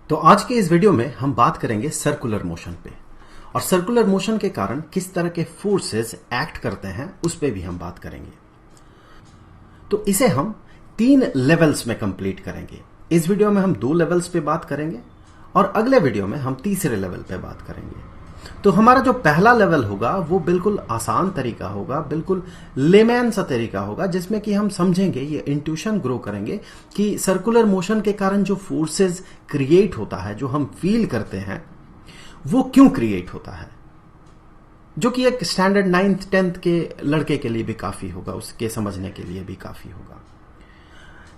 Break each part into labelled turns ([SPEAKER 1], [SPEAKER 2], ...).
[SPEAKER 1] तो आज के इस वीडियो में हम बात करेंगे सर्कुलर मोशन पे और सर्कुलर मोशन के कारण किस तरह के फोर्सेस एक्ट करते हैं उस पे भी हम बात करेंगे। तो इसे हम 3 लेवल्स में कंप्लीट करेंगे। इस वीडियो में हम 2 लेवल्स पे बात करेंगे और अगले वीडियो में हम तीसरे लेवल पे बात करेंगे। तो हमारा जो पहला लेवल होगा वो बिल्कुल आसान तरीका होगा, बिल्कुल लेमैन सा तरीका होगा, जिसमें कि हम समझेंगे, ये इंट्यूशन ग्रो करेंगे कि सर्कुलर मोशन के कारण जो फोर्सेस क्रिएट होता है, जो हम फील करते हैं, वो क्यों क्रिएट होता है, जो कि एक स्टैंडर्ड 9th 10th के लड़के के लिए भी काफी होगा, उसके समझने के लिए भी काफी होगा।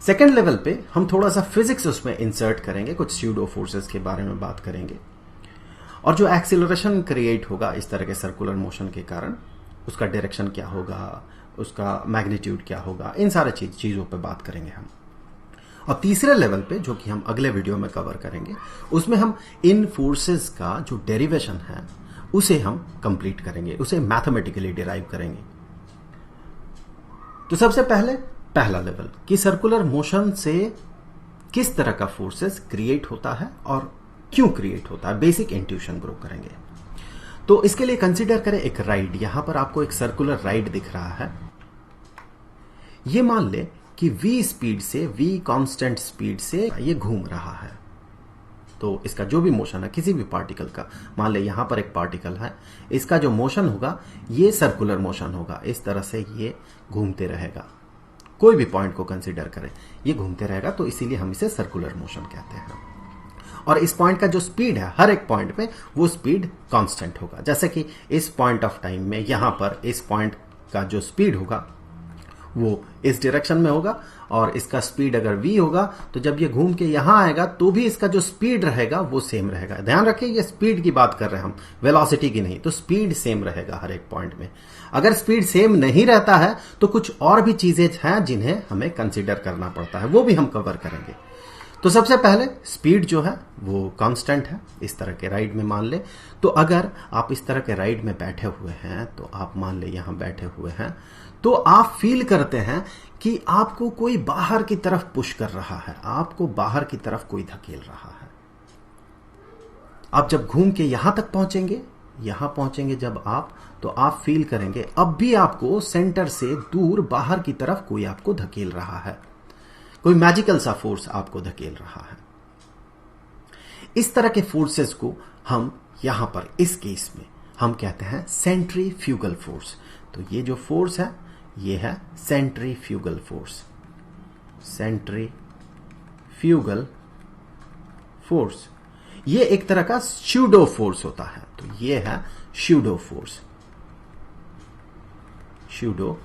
[SPEAKER 1] सेकेंड लेवल पे हम थोड़ा सा फिजिक्स उसमें इंसर्ट करेंगे, कुछ स्यूडो फोर्सेस के बारे में बात करेंगे और जो एक्सीलरेशन क्रिएट होगा इस तरह के सर्कुलर मोशन के कारण, उसका डायरेक्शन क्या होगा, उसका मैग्नीट्यूड क्या होगा, इन सारे चीजों पे बात करेंगे हम। और तीसरे लेवल पे, जो कि हम अगले वीडियो में कवर करेंगे, उसमें हम इन फोर्सेस का जो डेरिवेशन है उसे हम कंप्लीट करेंगे, उसे मैथमेटिकली डिराइव करेंगे। तो सबसे पहले पहला लेवल कि सर्कुलर मोशन से किस तरह का फोर्सेस क्रिएट होता है और क्यों क्रिएट होता है, बेसिक इंट्यूशन ग्रो करेंगे। तो इसके लिए कंसीडर करें एक राइड। यहां पर आपको एक सर्कुलर राइड दिख रहा है। यह मान ले कि v स्पीड से, v कांस्टेंट स्पीड से ये घूम रहा है। तो इसका जो भी मोशन है किसी भी पार्टिकल का, मान ले यहां पर एक पार्टिकल है, इसका जो मोशन होगा ये सर्कुलर मोशन होगा। इस तरह से ये घूमते रहेगा, कोई भी पॉइंट को कंसीडर करें, ये घूमते रहेगा, तो इसीलिए हम इसे सर्कुलर मोशन कहते हैं। और इस पॉइंट का जो स्पीड है, हर एक पॉइंट पे वो स्पीड कांस्टेंट होगा। जैसे कि इस पॉइंट ऑफ टाइम में यहां पर इस पॉइंट का जो स्पीड होगा वो इस डायरेक्शन में होगा और इसका स्पीड अगर v होगा तो जब ये घूम के यहां आएगा तो भी इसका जो स्पीड रहेगा वो सेम रहेगा। ध्यान रखिए, ये स्पीड की बात कर रहे हैं हम, वेलोसिटी की नहीं। तो स्पीड सेम रहेगा हर एक पॉइंट में। अगर स्पीड सेम नहीं रहता है तो कुछ और भी चीजें हैं जिन्हें हमें कंसीडर करना पड़ता है, वो भी हम कवर करेंगे। तो सबसे पहले स्पीड जो है वो कांस्टेंट है। इस तरह के राइड में मान ले, तो अगर आप इस तरह के राइड में बैठे हुए हैं, तो आप मान ले यहां बैठे हुए हैं, तो आप फील करते हैं कि आपको कोई बाहर की तरफ पुश कर रहा है, आपको बाहर की तरफ कोई धकेल रहा है। आप जब घूम के यहां तक पहुंचेंगे जब आप, तो आप फील करेंगे अब भी आपको सेंटर से दूर बाहर की तरफ कोई आपको धकेल रहा है, कोई मैजिकल सा फोर्स आपको धकेल रहा है। इस तरह के फोर्सेस को हम यहां पर इस केस में हम कहते हैं सेंट्रीफ्यूगल फोर्स। तो ये जो फोर्स है ये है सेंट्रीफ्यूगल फोर्स। सेंट्रीफ्यूगल फोर्स ये एक तरह का स्यूडो फोर्स होता है। तो ये है स्यूडो फोर्स, स्यूडो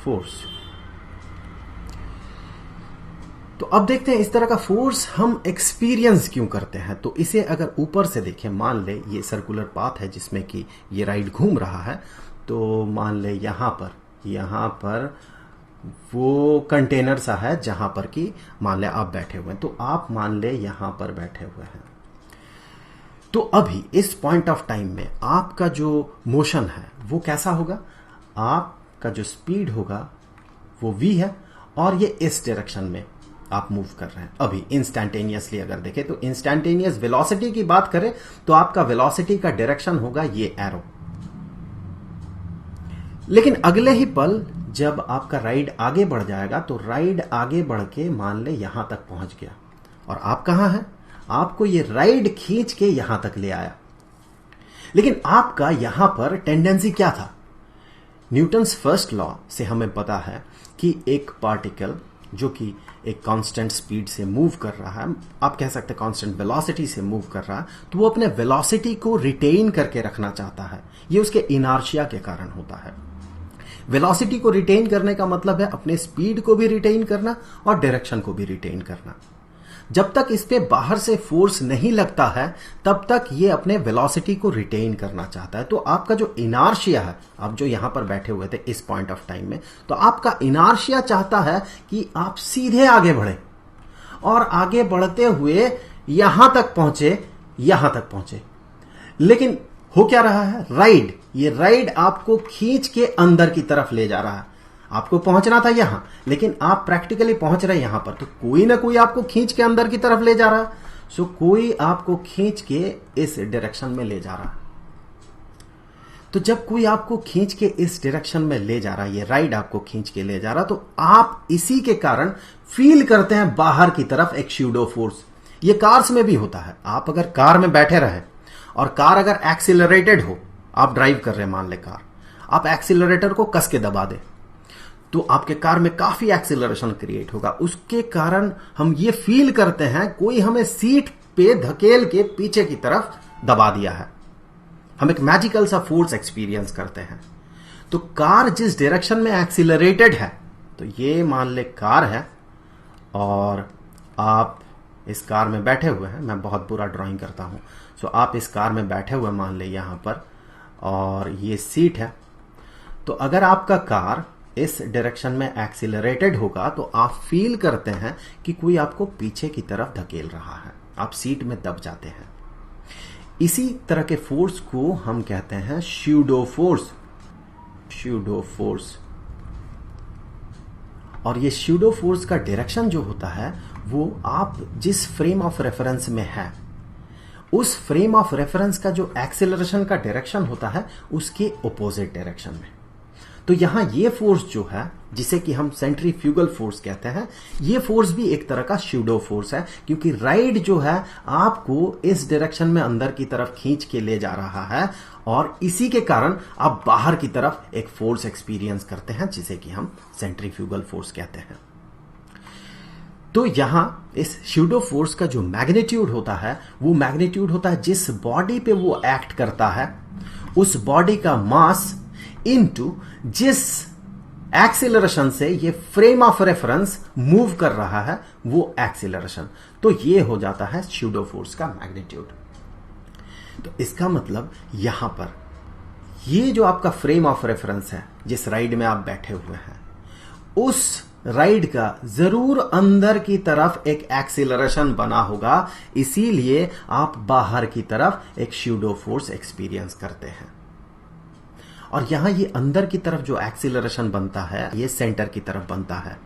[SPEAKER 1] फोर्स। तो अब देखते हैं इस तरह का फोर्स हम एक्सपीरियंस क्यों करते हैं। तो इसे अगर ऊपर से देखें, मान ले ये सर्कुलर पाथ है जिसमें कि ये राइड घूम रहा है, तो मान ले यहां पर वो कंटेनर सा है जहां पर कि मान ले आप बैठे हुए हैं। तो आप मान ले यहां पर बैठे हुए हैं, तो अभी इस पॉइंट ऑफ टाइम में आपका जो मोशन है वो कैसा होगा, आपका जो स्पीड होगा वो v है और ये इस डायरेक्शन में आप मूव कर रहे हैं। अभी इंस्टैंटेनियसली अगर देखें तो इंस्टैंटेनियस वेलोसिटी की बात करें तो आपका वेलोसिटी का डायरेक्शन होगा ये एरो। लेकिन अगले ही पल जब आपका राइड आगे बढ़ जाएगा, तो राइड आगे बढ़ के मान ले यहां तक पहुंच गया और आप कहां हैं, आपको ये राइड खींच के यहां तक ले आया। लेकिन आपका यहां पर टेंडेंसी क्या था, न्यूटन्स फर्स्ट लॉ से हमें पता है कि एक पार्टिकल जो कि एक कांस्टेंट स्पीड से मूव कर रहा है, आप कह सकते हैं कांस्टेंट वेलोसिटी से मूव कर रहा है, तो वो अपने वेलोसिटी को रिटेन करके रखना चाहता है। ये उसके इनर्शिया के कारण होता है। वेलोसिटी को रिटेन करने का मतलब है अपने स्पीड को भी रिटेन करना और डायरेक्शन को भी रिटेन करना। जब तक इस पे बाहर से फोर्स नहीं लगता है तब तक ये अपने वेलोसिटी को रिटेन करना चाहता है। तो आपका जो इनर्शिया है, आप जो यहां पर बैठे हुए थे इस पॉइंट ऑफ टाइम में, तो आपका इनर्शिया चाहता है कि आप सीधे आगे बढ़े और आगे बढ़ते हुए यहां तक पहुंचे। लेकिन हो क्या रहा है, राइड, ये राइड आपको खींच के अंदर की तरफ ले जा रहा है। आपको पहुंचना था यहां, लेकिन आप प्रैक्टिकली पहुंच रहे यहां पर, तो कोई ना कोई आपको खींच के अंदर की तरफ ले जा रहा है। सो कोई आपको खींच के इस डायरेक्शन में ले जा रहा है। तो जब कोई आपको खींच के इस डायरेक्शन में ले जा रहा है, ये राइड आपको खींच के ले जा रहा, तो आप इसी के कारण फील करते हैं बाहर की तरफ एक स्यूडो फोर्स। ये कार्स में भी होता है। आप अगर कार में बैठे रहे और कार अगर एक्सीलरेटेड हो, आप ड्राइव कर रहे हैं, मान ले कार, आप एक्सीलरेटर को कस के दबा दे तो आपके कार में काफी एक्सीलरेशन क्रिएट होगा। उसके कारण हम ये फील करते हैं कोई हमें सीट पे धकेल के पीछे की तरफ दबा दिया है। हम एक मैजिकल सा फोर्स एक्सपीरियंस करते हैं। तो कार जिस डायरेक्शन में एक्सीलरेटेड है, तो ये मान ले कार है और आप इस कार में बैठे हुए हैं। मैं बहुत बुरा ड्राइंग करता हूं। सो आप इस कार में बैठे हुए मान ले यहां पर, और ये सीट है। तो अगर आपका कार इस डायरेक्शन में एक्सीलरेटेड होगा तो आप फील करते हैं कि कोई आपको पीछे की तरफ धकेल रहा है, आप सीट में दब जाते हैं। इसी तरह के फोर्स को हम कहते हैं स्यूडो फोर्स। Pseudo force. और ये स्यूडो फोर्स का डायरेक्शन जो होता है वो आप जिस फ्रेम ऑफ रेफरेंस में है, उस फ्रेम ऑफ रेफरेंस का जो एक्सेलरेशन का डायरेक्शन होता है उसके ऑपोजिट डायरेक्शन में। तो यहां ये फोर्स जो है, जिसे कि हम सेंट्रीफ्यूगल फोर्स कहते हैं, ये फोर्स भी एक तरह का स्यूडो फोर्स है, क्योंकि राइड जो है आपको इस डायरेक्शन में अंदर की तरफ खींच के ले जा रहा है, और इसी के कारण आप बाहर की तरफ एक फोर्स एक्सपीरियंस करते हैं जिसे कि हम सेंट्रीफ्यूगल फोर्स कहते हैं। तो यहां इस स्यूडो फोर्स का जो मैग्नीट्यूड होता है वो मैग्नीट्यूड होता है जिस बॉडी पे वो एक्ट करता है, उस बॉडी का मास इनटू जिस एक्सीलरेशन से ये फ्रेम ऑफ रेफरेंस मूव कर रहा है वो एक्सीलरेशन। तो ये हो जाता है स्यूडो फोर्स का मैग्नीट्यूड। तो इसका मतलब यहां पर ये जो आपका फ्रेम ऑफ रेफरेंस है, जिस राइड में आप बैठे हुए हैं, उस राइड का जरूर अंदर की तरफ एक एक्सीलरेशन बना होगा, इसीलिए आप बाहर की तरफ एक स्यूडो फोर्स एक्सपीरियंस करते हैं। और यहां ये अंदर की तरफ जो एक्सीलरेशन बनता है ये सेंटर की तरफ बनता है।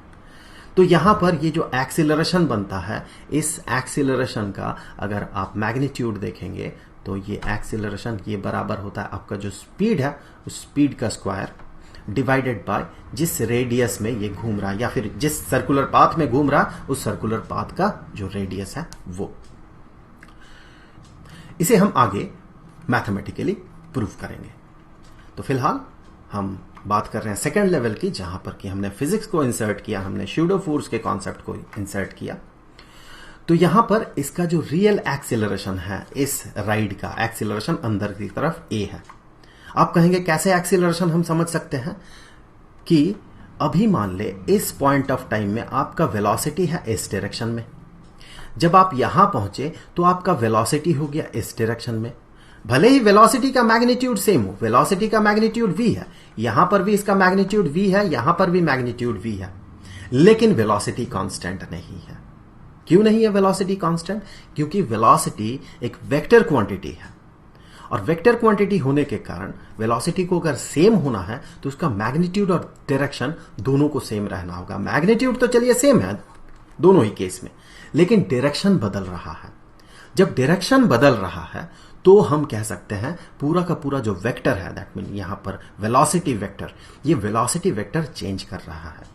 [SPEAKER 1] तो यहां पर ये जो एक्सीलरेशन बनता है, इस एक्सीलरेशन का अगर आप मैग्नीट्यूड देखेंगे तो ये एक्सीलरेशन ये बराबर होता है आपका जो स्पीड है उस स्पीड का स्क्वायर डिवाइडेड बाय जिस रेडियस में ये घूम रहा है, या फिर जिस सर्कुलर पाथ में घूम रहा उस सर्कुलर पाथ का जो रेडियस है वो। इसे हम आगे मैथमेटिकली प्रूव करेंगे। तो फिलहाल हम बात कर रहे हैं सेकेंड लेवल की, जहां पर कि हमने फिजिक्स को इंसर्ट किया, हमने स्यूडो फोर्स के कॉन्सेप्ट को इंसर्ट किया। तो यहां पर इसका जो रियल एक्सीलरेशन है, इस राइड का एक्सीलरेशन अंदर की तरफ ए है। आप कहेंगे कैसे एक्सीलरेशन हम समझ सकते हैं कि अभी मान ले इस पॉइंट ऑफ टाइम में आपका वेलोसिटी है इस डायरेक्शन में, जब आप यहां पहुंचे तो आपका वेलोसिटी हो गया इस डायरेक्शन में। भले ही वेलोसिटी का मैग्नीट्यूड सेम हो, वेलोसिटी का मैग्नीट्यूड v है, यहां पर भी इसका मैग्नीट्यूड v है, यहां पर भी मैग्नीट्यूड v है, लेकिन वेलोसिटी कांस्टेंट नहीं है। क्यों नहीं है वेलोसिटी कांस्टेंट? क्योंकि वेलोसिटी एक वेक्टर क्वांटिटी है, और वेक्टर क्वांटिटी होने के कारण वेलोसिटी को अगर सेम होना है तो उसका मैग्नीट्यूड और डायरेक्शन दोनों को सेम रहना होगा। मैग्नीट्यूड तो चलिए सेम है दोनों ही केस में, लेकिन डायरेक्शन बदल रहा है। जब डायरेक्शन बदल रहा है तो हम कह सकते हैं पूरा का पूरा जो वेक्टर है, दैट मीन यहां पर वेलोसिटी वेक्टर, ये वेलोसिटी वेक्टर चेंज कर रहा है।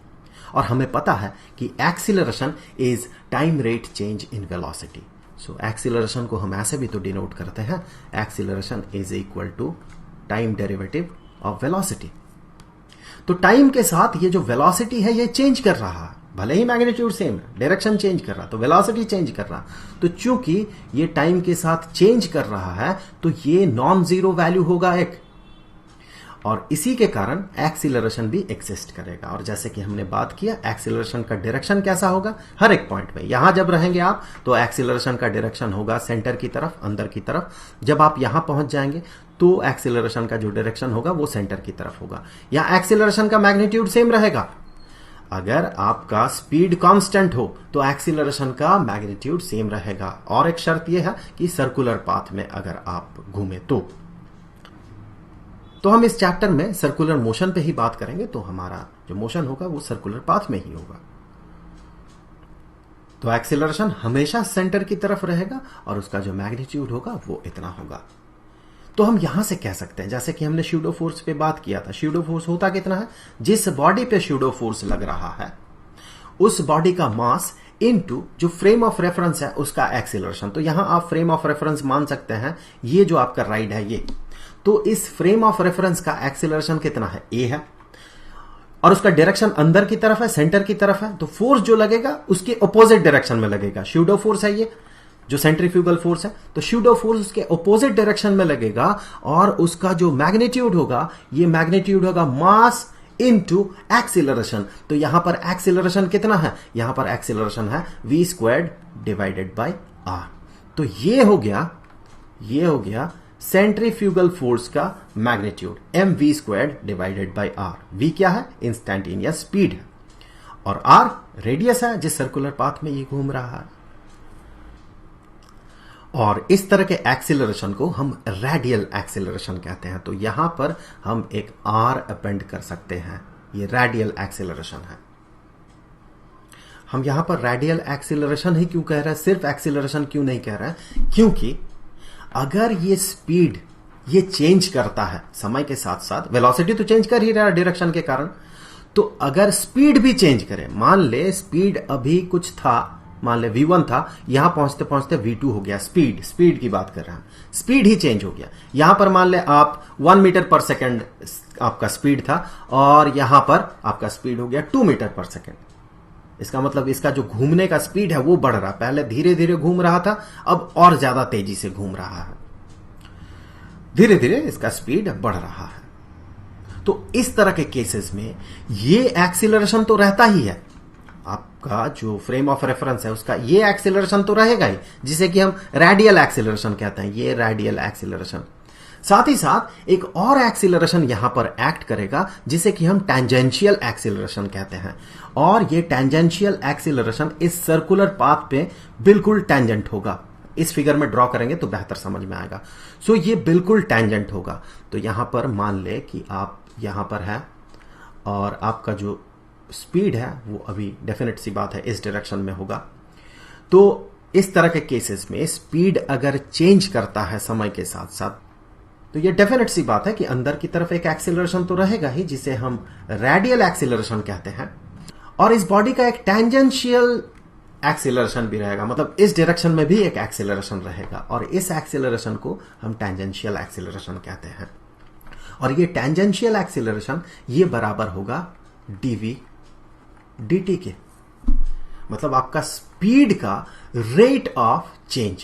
[SPEAKER 1] और हमें पता है कि acceleration is time rate change in velocity. So acceleration को हम ऐसे भी तो डिनोट करते हैं, acceleration is equal to time derivative of velocity. तो टाइम के साथ ये जो वेलोसिटी है ये चेंज कर रहा है, भले ही मैग्नीट्यूड सेम है, डायरेक्शन चेंज कर रहा तो वेलोसिटी चेंज कर रहा। तो चूंकि ये टाइम के साथ चेंज कर रहा है तो ये नॉन जीरो वैल्यू होगा एक, और इसी के कारण एक्सीलरेशन भी एग्जिस्ट करेगा। और जैसे कि हमने बात किया, एक्सीलरेशन का डायरेक्शन कैसा होगा, हर एक पॉइंट में यहां जब रहेंगे आप तो एक्सीलरेशन का डायरेक्शन होगा सेंटर की तरफ, अंदर की तरफ। जब आप यहां पहुंच जाएंगे तो एक्सीलरेशन का जो डायरेक्शन होगा वो सेंटर की तरफ होगा। यहां एक्सीलरेशन का मैग्नीट्यूड सेम रहेगा। अगर आपका स्पीड कांस्टेंट हो तो एक्सीलरेशन का मैग्नीट्यूड सेम रहेगा, और एक शर्त यह है कि सर्कुलर पाथ में अगर आप घूमे तो हम इस चैप्टर में सर्कुलर मोशन पे ही बात करेंगे। तो हमारा जो मोशन होगा वो सर्कुलर पाथ में ही होगा। तो एक्सीलरेशन हमेशा सेंटर की तरफ रहेगा और उसका जो मैग्नीट्यूड होगा वो इतना होगा। तो हम यहां से कह सकते हैं, जैसे कि हमने स्यूडो फोर्स पे बात किया था, स्यूडो फोर्स होता कितना है, जिस बॉडी पे स्यूडो फोर्स लग रहा है उस बॉडी का मास इनटू जो फ्रेम ऑफ रेफरेंस है उसका एक्सीलरेशन। तो यहां आप फ्रेम ऑफ रेफरेंस मान सकते हैं, ये जो आपका राइड है ये, तो इस फ्रेम ऑफ रेफरेंस का एक्सीलरेशन कितना है, ए है, और उसका डायरेक्शन अंदर की तरफ है, सेंटर की तरफ है, तो फोर्स जो लगेगा उसके ऑपोजिट डायरेक्शन में लगेगा। स्यूडो फोर्स है ये जो सेंट्रीफ्यूगल फोर्स है, तो स्यूडो फोर्स उसके ऑपोजिट डायरेक्शन में लगेगा और उसका जो मैग्नीट्यूड होगा, ये मैग्नीट्यूड होगा मास इनटू एक्सीलरेशन। तो यहां पर एक्सीलरेशन कितना है, यहां पर एक्सीलरेशन है v² डिवाइडेड बाय r। तो ये हो गया सेंट्रीफ्यूगल फोर्स का magnitude mv² divided by r। v क्या है, इंस्टैंटेनियस स्पीड है, और r रेडियस है जिस सर्कुलर पाथ में ये घूम रहा है। और इस तरह के एक्सीलरेशन को हम रेडियल एक्सीलरेशन कहते हैं। तो यहां पर हम एक r अपेंड कर सकते हैं, ये रेडियल एक्सीलरेशन है। हम यहां पर रेडियल एक्सीलरेशन ही क्यों कह रहे हैं, सिर्फ एक्सीलरेशन क्यों नहीं कह रहे हैं, क्योंकि अगर ये स्पीड ये चेंज करता है समय के साथ साथ, वेलोसिटी तो चेंज कर ही रहा है डायरेक्शन के कारण, तो अगर स्पीड भी चेंज करे, मान ले स्पीड अभी कुछ था, मान ले v1 था, यहां पहुंचते पहुंचते v2 हो गया, स्पीड की बात कर रहे हैं, स्पीड ही चेंज हो गया। यहां पर मान ले आप 1 मीटर पर सेकंड आपका स्पीड था और यहां पर आपका स्पीड हो गया 2 मीटर पर सेकंड। इसका मतलब इसका जो घूमने का स्पीड है वो बढ़ रहा, पहले धीरे धीरे घूम रहा था, अब और ज्यादा तेजी से घूम रहा है, धीरे धीरे इसका स्पीड बढ़ रहा है। तो इस तरह के केसेस में ये एक्सीलरेशन तो रहता ही है, आपका जो फ्रेम ऑफ रेफरेंस है उसका ये एक्सीलरेशन तो रहेगा ही, जिसे कि हम रेडियल एक्सीलरेशन कहते हैं, ये रेडियल एक्सीलरेशन। साथ ही साथ एक और एक्सीलरेशन यहां पर एक्ट करेगा जिसे कि हम टेंजेंशियल एक्सीलरेशन कहते हैं, और ये टेंजेंशियल एक्सीलरेशन इस सर्कुलर पाथ पे बिल्कुल टेंजेंट होगा। इस फिगर में ड्रॉ करेंगे तो बेहतर समझ में आएगा। सो ये बिल्कुल टेंजेंट होगा। तो यहां पर मान ले कि आप यहां पर है और आपका जो स्पीड है वो अभी डेफिनेट सी बात है इस डायरेक्शन में होगा। तो इस तरह के केसेस में स्पीड अगर चेंज करता है समय के साथ साथ, तो ये डेफिनेट सी बात है कि अंदर की तरफ एक एक्सीलरेशन तो रहेगा ही, जिसे हम रेडियल एक्सीलरेशन कहते हैं, और इस बॉडी का एक टेंजेंशियल एक्सीलरेशन भी रहेगा, मतलब इस डायरेक्शन में भी एक एक्सीलरेशन रहेगा, और इस एक्सीलरेशन को हम टेंजेंशियल एक्सीलरेशन कहते हैं। और ये टेंजेंशियल एक्सीलरेशन ये बराबर होगा dv dt के, मतलब आपका स्पीड का रेट ऑफ चेंज,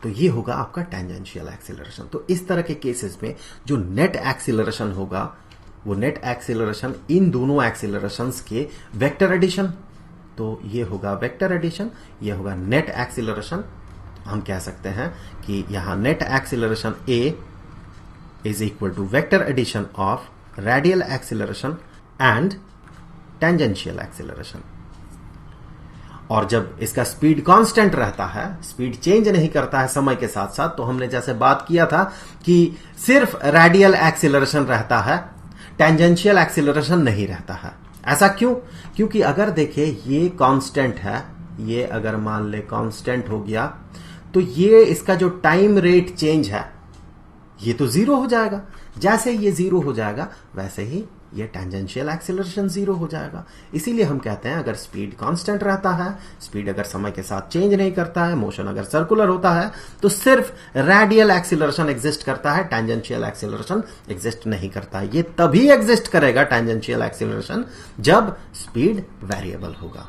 [SPEAKER 1] तो ये होगा आपका टेंजेंशियल एक्सीलरेशन। तो इस तरह के केसेस में जो नेट एक्सीलरेशन होगा वो नेट एक्सीलरेशन इन दोनों एक्सीलरेशंस के वेक्टर एडिशन, तो ये होगा वेक्टर एडिशन, ये होगा नेट एक्सीलरेशन। हम कह सकते हैं कि यहां net acceleration a is equal to vector addition of radial acceleration and tangential acceleration. और जब इसका स्पीड कांस्टेंट रहता है, स्पीड चेंज नहीं करता है समय के साथ साथ, तो हमने जैसे बात किया था कि सिर्फ रेडियल एक्सीलरेशन रहता है, टेंजेंशियल एक्सीलरेशन नहीं रहता है। ऐसा क्यों? क्योंकि अगर देखें ये कांस्टेंट है, ये अगर मान ले कांस्टेंट हो गया, तो ये इसका जो टाइम रेट चेंज है ये तो जीरो हो जाएगा। जैसे ये जीरो हो जाएगा वैसे ही ये टेंजेंशियल एक्सीलरेशन जीरो हो जाएगा। इसीलिए हम कहते हैं अगर स्पीड कांस्टेंट रहता है, स्पीड अगर समय के साथ चेंज नहीं करता है, मोशन अगर सर्कुलर होता है, तो सिर्फ रेडियल एक्सीलरेशन एग्जिस्ट करता है, टेंजेंशियल एक्सीलरेशन एग्जिस्ट नहीं करता है। ये तभी एग्जिस्ट करेगा टेंजेंशियल एक्सीलरेशन जब स्पीड वेरिएबल होगा।